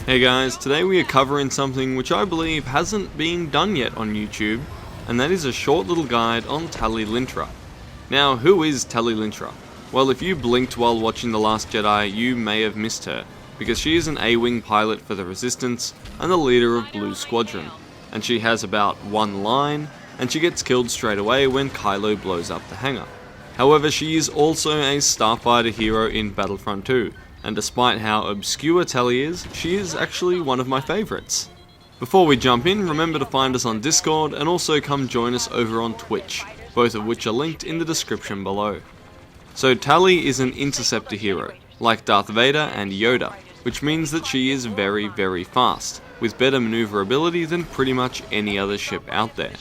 Hey guys, today we are covering something which I believe hasn't been done yet on YouTube, and that is a short little guide on Tallie Lintra. Now, who is Tallie Lintra? Well, if you blinked while watching The Last Jedi, you may have missed her, because she is an A-Wing pilot for the Resistance and the leader of Blue Squadron, and she has about one line, and she gets killed straight away when Kylo blows up the hangar. However, she is also a starfighter hero in Battlefront 2, and despite how obscure Tallie is, she is actually one of my favourites. Before we jump in, remember to find us on Discord and also come join us over on Twitch, both of which are linked in the description below. So Tallie is an interceptor hero, like Darth Vader and Yoda, which means that she is very, very fast, with better maneuverability than pretty much any other ship out there.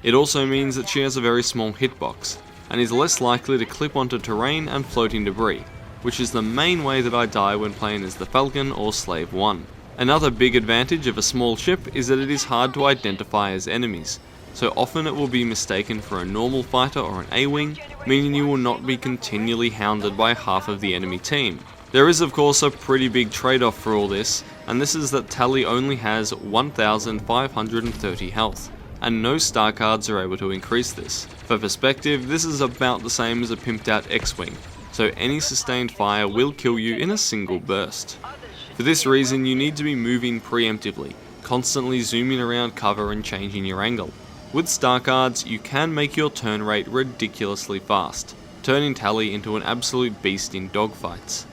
It also means that she has a very small hitbox, and is less likely to clip onto terrain and floating debris, which is the main way that I die when playing as the Falcon or Slave 1. Another big advantage of a small ship is that it is hard to identify as enemies, so often it will be mistaken for a normal fighter or an A-Wing, meaning you will not be continually hounded by half of the enemy team. There is of course a pretty big trade-off for all this, and this is that Tallie only has 1,530 health, and no star cards are able to increase this. For perspective, this is about the same as a pimped out X-Wing, so any sustained fire will kill you in a single burst. For this reason, you need to be moving preemptively, constantly zooming around cover and changing your angle. With star cards, you can make your turn rate ridiculously fast, turning Tallie into an absolute beast in dogfights.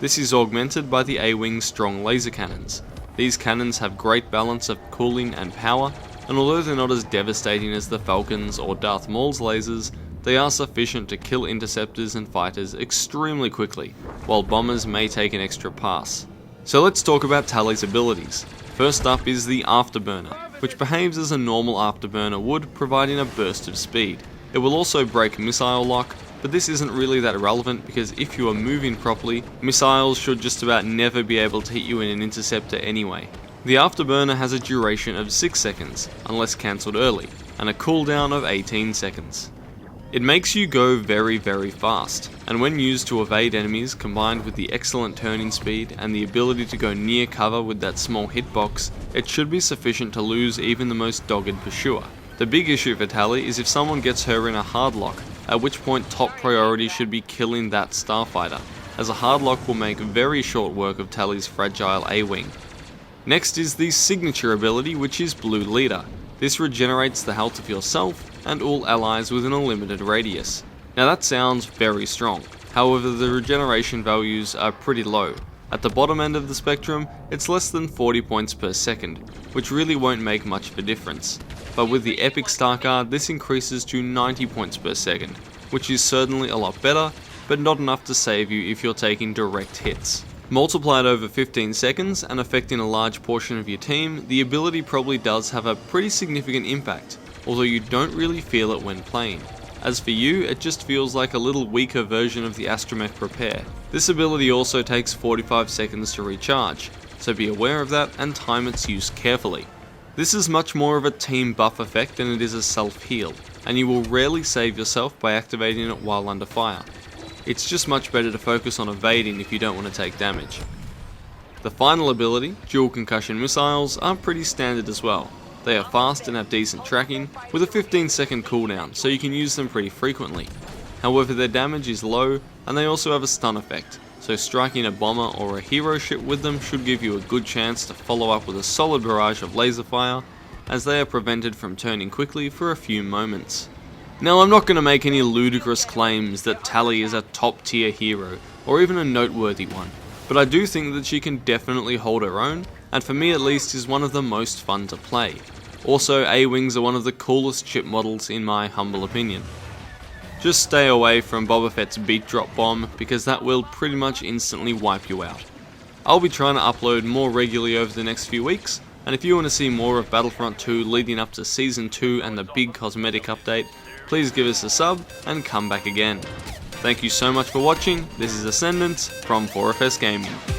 This is augmented by the A-Wing's strong laser cannons. These cannons have great balance of cooling and power, and although they're not as devastating as the Falcon's or Darth Maul's lasers, they are sufficient to kill interceptors and fighters extremely quickly, while bombers may take an extra pass. So let's talk about Tallie's abilities. First up is the Afterburner, which behaves as a normal afterburner would, providing a burst of speed. It will also break missile lock, but this isn't really that relevant because if you are moving properly, missiles should just about never be able to hit you in an interceptor anyway. The Afterburner has a duration of 6 seconds, unless cancelled early, and a cooldown of 18 seconds. It makes you go very, very fast, and when used to evade enemies combined with the excellent turning speed and the ability to go near cover with that small hitbox, it should be sufficient to lose even the most dogged pursuer. The big issue for Tallie is if someone gets her in a hardlock, at which point top priority should be killing that starfighter, as a hardlock will make very short work of Tallie's fragile A-Wing. Next is the signature ability, which is Blue Leader. This regenerates the health of yourself and all allies within a limited radius. Now that sounds very strong, however the regeneration values are pretty low. At the bottom end of the spectrum, it's less than 40 points per second, which really won't make much of a difference. But with the Epic Star card, this increases to 90 points per second, which is certainly a lot better, but not enough to save you if you're taking direct hits. Multiplied over 15 seconds and affecting a large portion of your team, the ability probably does have a pretty significant impact, although you don't really feel it when playing. As for you, it just feels like a little weaker version of the Astromech Prepare. This ability also takes 45 seconds to recharge, so be aware of that and time its use carefully. This is much more of a team buff effect than it is a self-heal, and you will rarely save yourself by activating it while under fire. It's just much better to focus on evading if you don't want to take damage. The final ability, Dual Concussion Missiles, are pretty standard as well. They are fast and have decent tracking, with a 15-second cooldown, so you can use them pretty frequently. However, their damage is low, and they also have a stun effect, so striking a bomber or a hero ship with them should give you a good chance to follow up with a solid barrage of laser fire, as they are prevented from turning quickly for a few moments. Now, I'm not going to make any ludicrous claims that Tallie is a top tier hero, or even a noteworthy one, but I do think that she can definitely hold her own, and for me at least is one of the most fun to play. Also, A-Wings are one of the coolest ship models in my humble opinion. Just stay away from Boba Fett's beat drop bomb, because that will pretty much instantly wipe you out. I'll be trying to upload more regularly over the next few weeks, and if you want to see more of Battlefront 2 leading up to Season 2 and the big cosmetic update, please give us a sub and come back again. Thank you so much for watching. This is Ascendance from 4FS Gaming.